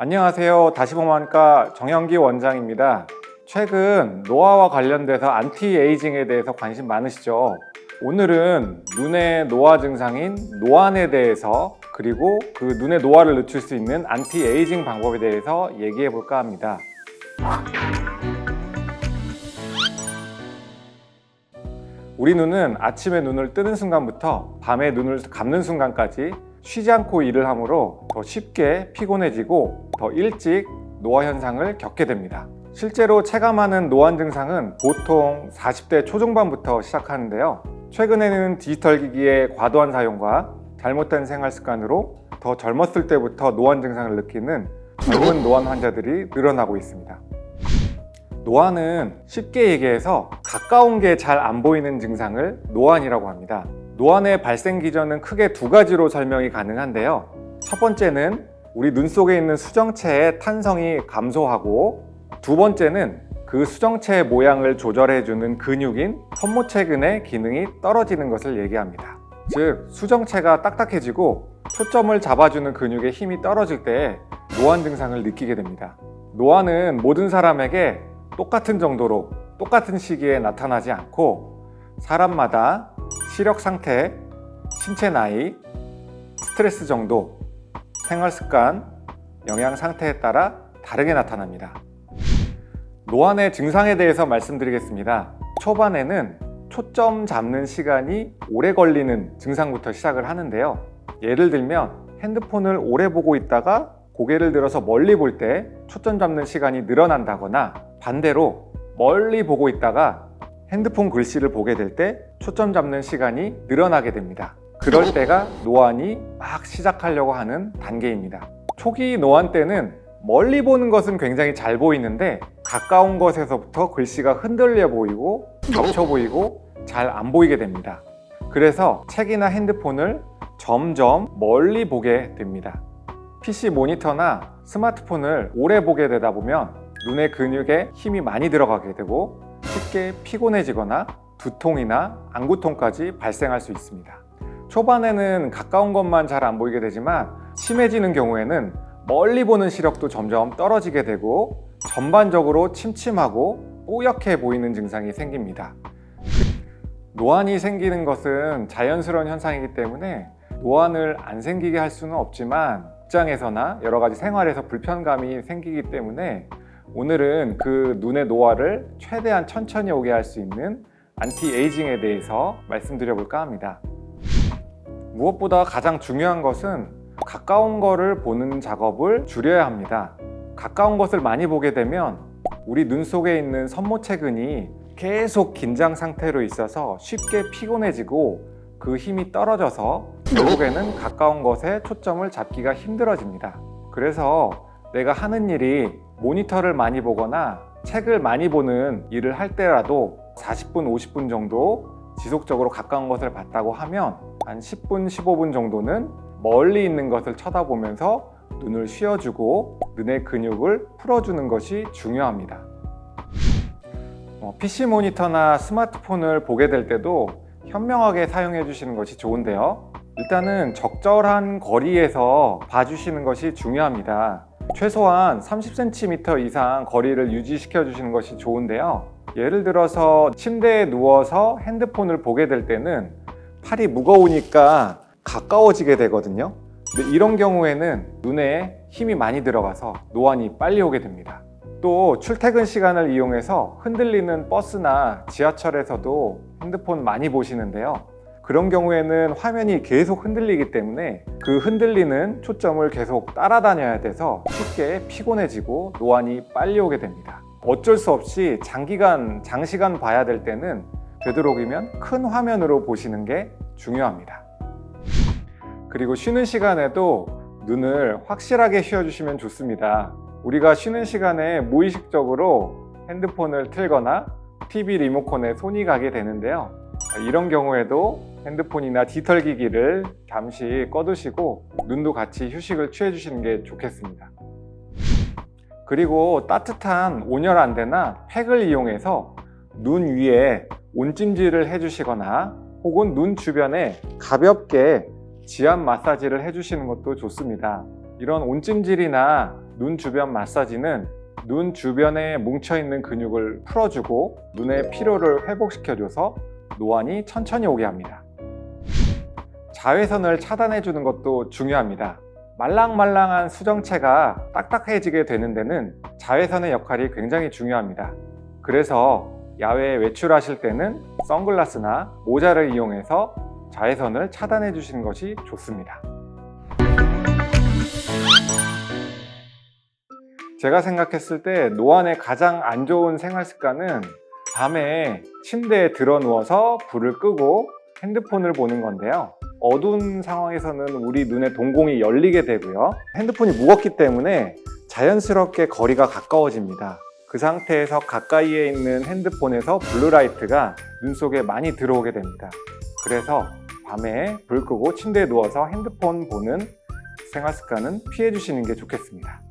안녕하세요. 다시보험안과 정영기 원장입니다. 최근 노화와 관련돼서 안티에이징에 대해서 관심 많으시죠? 오늘은 눈의 노화 증상인 노안에 대해서 그리고 그 눈의 노화를 늦출 수 있는 안티에이징 방법에 대해서 얘기해 볼까 합니다. 우리 눈은 아침에 눈을 뜨는 순간부터 밤에 눈을 감는 순간까지 쉬지 않고 일을 하므로 더 쉽게 피곤해지고 더 일찍 노화 현상을 겪게 됩니다. 실제로 체감하는 노안 증상은 보통 40대 초중반부터 시작하는데요. 최근에는 디지털 기기의 과도한 사용과 잘못된 생활 습관으로 더 젊었을 때부터 노안 증상을 느끼는 젊은 노안 환자들이 늘어나고 있습니다. 노안은 쉽게 얘기해서 가까운 게 잘 안 보이는 증상을 노안이라고 합니다. 노안의 발생 기전은 크게 두 가지로 설명이 가능한데요. 첫 번째는 우리 눈 속에 있는 수정체의 탄성이 감소하고, 두 번째는 그 수정체의 모양을 조절해주는 근육인 선모체근의 기능이 떨어지는 것을 얘기합니다. 즉, 수정체가 딱딱해지고 초점을 잡아주는 근육의 힘이 떨어질 때 노안 증상을 느끼게 됩니다. 노안은 모든 사람에게 똑같은 정도로 똑같은 시기에 나타나지 않고 사람마다 시력 상태, 신체 나이, 스트레스 정도, 생활 습관, 영양 상태에 따라 다르게 나타납니다. 노안의 증상에 대해서 말씀드리겠습니다. 초반에는 초점 잡는 시간이 오래 걸리는 증상부터 시작을 하는데요. 예를 들면 핸드폰을 오래 보고 있다가 고개를 들어서 멀리 볼 때 초점 잡는 시간이 늘어난다거나, 반대로 멀리 보고 있다가 핸드폰 글씨를 보게 될 때 초점 잡는 시간이 늘어나게 됩니다. 그럴 때가 노안이 막 시작하려고 하는 단계입니다. 초기 노안 때는 멀리 보는 것은 굉장히 잘 보이는데 가까운 것에서부터 글씨가 흔들려 보이고 겹쳐 보이고 잘 안 보이게 됩니다. 그래서 책이나 핸드폰을 점점 멀리 보게 됩니다. PC 모니터나 스마트폰을 오래 보게 되다 보면 눈의 근육에 힘이 많이 들어가게 되고 쉽게 피곤해지거나 두통이나 안구통까지 발생할 수 있습니다. 초반에는 가까운 것만 잘 안 보이게 되지만 심해지는 경우에는 멀리 보는 시력도 점점 떨어지게 되고 전반적으로 침침하고 뽀얗게 보이는 증상이 생깁니다. 노안이 생기는 것은 자연스러운 현상이기 때문에 노안을 안 생기게 할 수는 없지만 직장에서나 여러 가지 생활에서 불편감이 생기기 때문에 오늘은 그 눈의 노화를 최대한 천천히 오게 할 수 있는 안티에이징에 대해서 말씀드려 볼까 합니다. 무엇보다 가장 중요한 것은 가까운 거를 보는 작업을 줄여야 합니다. 가까운 것을 많이 보게 되면 우리 눈 속에 있는 선모체근이 계속 긴장 상태로 있어서 쉽게 피곤해지고 그 힘이 떨어져서 결국에는 가까운 것에 초점을 잡기가 힘들어집니다. 그래서 내가 하는 일이 모니터를 많이 보거나 책을 많이 보는 일을 할 때라도 40분, 50분 정도 지속적으로 가까운 것을 봤다고 하면 한 10분, 15분 정도는 멀리 있는 것을 쳐다보면서 눈을 쉬어주고 눈의 근육을 풀어주는 것이 중요합니다. PC 모니터나 스마트폰을 보게 될 때도 현명하게 사용해 주시는 것이 좋은데요. 일단은 적절한 거리에서 봐주시는 것이 중요합니다. 최소한 30cm 이상 거리를 유지시켜 주시는 것이 좋은데요. 예를 들어서 침대에 누워서 핸드폰을 보게 될 때는 팔이 무거우니까 가까워지게 되거든요. 근데 이런 경우에는 눈에 힘이 많이 들어가서 노안이 빨리 오게 됩니다. 또 출퇴근 시간을 이용해서 흔들리는 버스나 지하철에서도 핸드폰 많이 보시는데요. 그런 경우에는 화면이 계속 흔들리기 때문에 그 흔들리는 초점을 계속 따라다녀야 돼서 쉽게 피곤해지고 노안이 빨리 오게 됩니다. 어쩔 수 없이 장시간 봐야 될 때는 되도록이면 큰 화면으로 보시는 게 중요합니다. 그리고 쉬는 시간에도 눈을 확실하게 쉬어주시면 좋습니다. 우리가 쉬는 시간에 무의식적으로 핸드폰을 틀거나 TV 리모컨에 손이 가게 되는데요. 이런 경우에도 핸드폰이나 디지털 기기를 잠시 꺼두시고 눈도 같이 휴식을 취해주시는 게 좋겠습니다. 그리고 따뜻한 온열안대나 팩을 이용해서 눈 위에 온찜질을 해주시거나 혹은 눈 주변에 가볍게 지압 마사지를 해주시는 것도 좋습니다. 이런 온찜질이나 눈 주변 마사지는 눈 주변에 뭉쳐있는 근육을 풀어주고 눈의 피로를 회복시켜줘서 노안이 천천히 오게 합니다. 자외선을 차단해주는 것도 중요합니다. 말랑말랑한 수정체가 딱딱해지게 되는 데는 자외선의 역할이 굉장히 중요합니다. 그래서 야외에 외출하실 때는 선글라스나 모자를 이용해서 자외선을 차단해 주시는 것이 좋습니다. 제가 생각했을 때 노안에 가장 안 좋은 생활 습관은 밤에 침대에 들어 누워서 불을 끄고 핸드폰을 보는 건데요. 어두운 상황에서는 우리 눈의 동공이 열리게 되고요. 핸드폰이 무겁기 때문에 자연스럽게 거리가 가까워집니다. 그 상태에서 가까이에 있는 핸드폰에서 블루라이트가 눈 속에 많이 들어오게 됩니다. 그래서 밤에 불 끄고 침대에 누워서 핸드폰 보는 생활 습관은 피해 주시는 게 좋겠습니다.